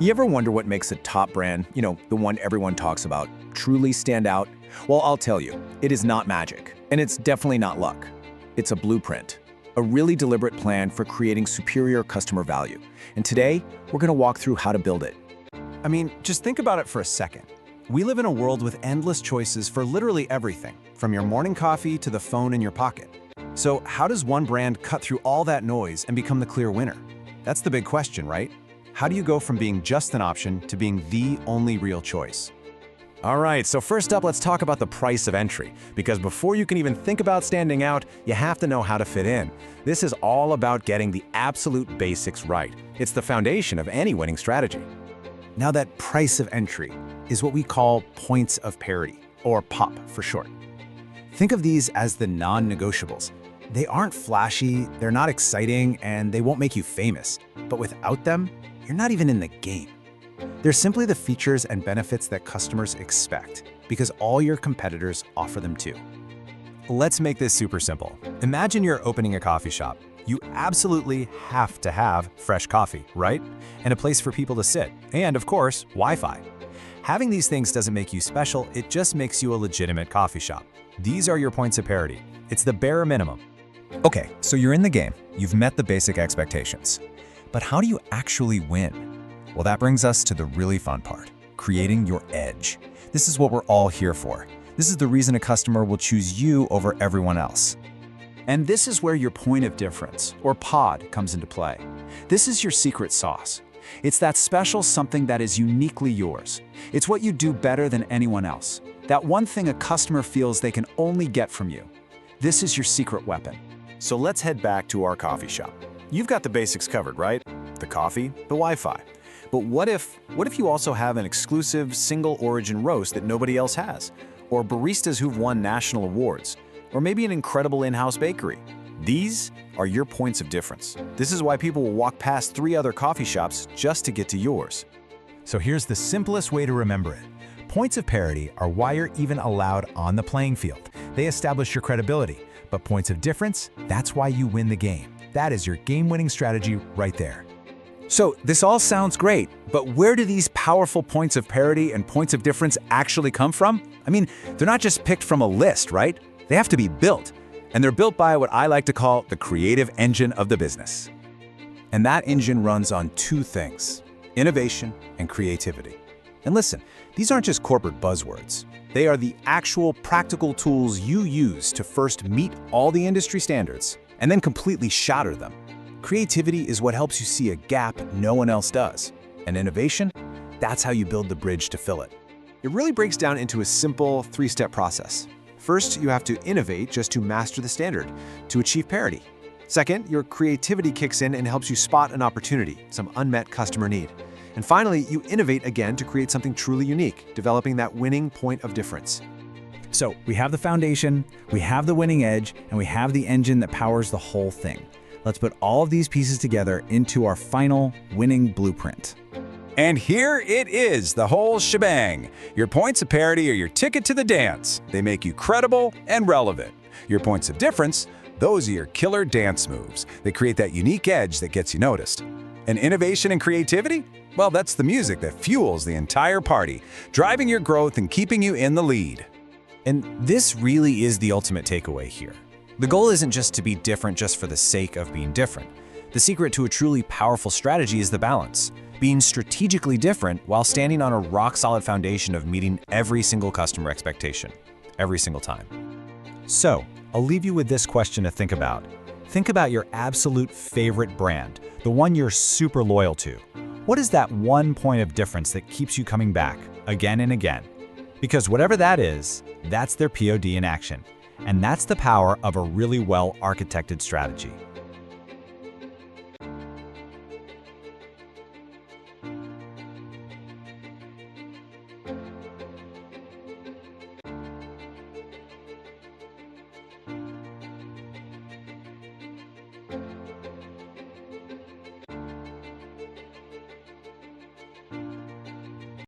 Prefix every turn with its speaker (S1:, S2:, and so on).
S1: You ever wonder what makes a top brand, the one everyone talks about, truly stand out? Well, I'll tell you, it is not magic, and it's definitely not luck. It's a blueprint, a really deliberate plan for creating superior customer value. And today, we're gonna walk through how to build it.
S2: I mean, just think about it for a second. We live in a world with endless choices for literally everything, from your morning coffee to the phone in your pocket. So how does one brand cut through all that noise and become the clear winner? That's the big question, right? How do you go from being just an option to being the only real choice? All right, so first up, let's talk about the price of entry, because before you can even think about standing out, you have to know how to fit in. This is all about getting the absolute basics right. It's the foundation of any winning strategy. Now, that price of entry is what we call points of parity, or POP for short. Think of these as the non-negotiables. They aren't flashy, they're not exciting, and they won't make you famous. But without them, you're not even in the game. They're simply the features and benefits that customers expect, because all your competitors offer them too. Let's make this super simple. Imagine you're opening a coffee shop. You absolutely have to have fresh coffee, right? And a place for people to sit, and of course, Wi-Fi. Having these things doesn't make you special, it just makes you a legitimate coffee shop. These are your points of parity. It's the bare minimum. Okay, so you're in the game. You've met the basic expectations. But how do you actually win? Well, that brings us to the really fun part, creating your edge. This is what we're all here for. This is the reason a customer will choose you over everyone else. And this is where your point of difference, or POD, comes into play. This is your secret sauce. It's that special something that is uniquely yours. It's what you do better than anyone else. That one thing a customer feels they can only get from you. This is your secret weapon. So let's head back to our coffee shop. You've got the basics covered, right? The coffee, the Wi-Fi. But what if you also have an exclusive single origin roast that nobody else has? Or baristas who've won national awards? Or maybe an incredible in-house bakery? These are your points of difference. This is why people will walk past 3 other coffee shops just to get to yours. So here's the simplest way to remember it. Points of parity are why you're even allowed on the playing field. They establish your credibility. But points of difference, that's why you win the game. That is your game-winning strategy right there. So this all sounds great, but where do these powerful points of parity and points of difference actually come from? I mean, they're not just picked from a list, right? They have to be built. And they're built by what I like to call the creative engine of the business. And that engine runs on 2 things, innovation and creativity. And listen, these aren't just corporate buzzwords. They are the actual practical tools you use to first meet all the industry standards and then completely shatter them. Creativity is what helps you see a gap no one else does. And innovation, that's how you build the bridge to fill it. It really breaks down into a simple 3-step process. First, you have to innovate just to master the standard, to achieve parity. Second, your creativity kicks in and helps you spot an opportunity, some unmet customer need. And finally, you innovate again to create something truly unique, developing that winning point of difference. So we have the foundation, we have the winning edge, and we have the engine that powers the whole thing. Let's put all of these pieces together into our final winning blueprint. And here it is, the whole shebang. Your points of parity are your ticket to the dance. They make you credible and relevant. Your points of difference, those are your killer dance moves. They create that unique edge that gets you noticed. And innovation and creativity? Well, that's the music that fuels the entire party, driving your growth and keeping you in the lead. And this really is the ultimate takeaway here. The goal isn't just to be different just for the sake of being different. The secret to a truly powerful strategy is the balance, being strategically different while standing on a rock-solid foundation of meeting every single customer expectation, every single time. So, I'll leave you with this question to think about. Think about your absolute favorite brand, the one you're super loyal to. What is that one point of difference that keeps you coming back again and again? Because whatever that is, that's their POD in action. And that's the power of a really well-architected strategy.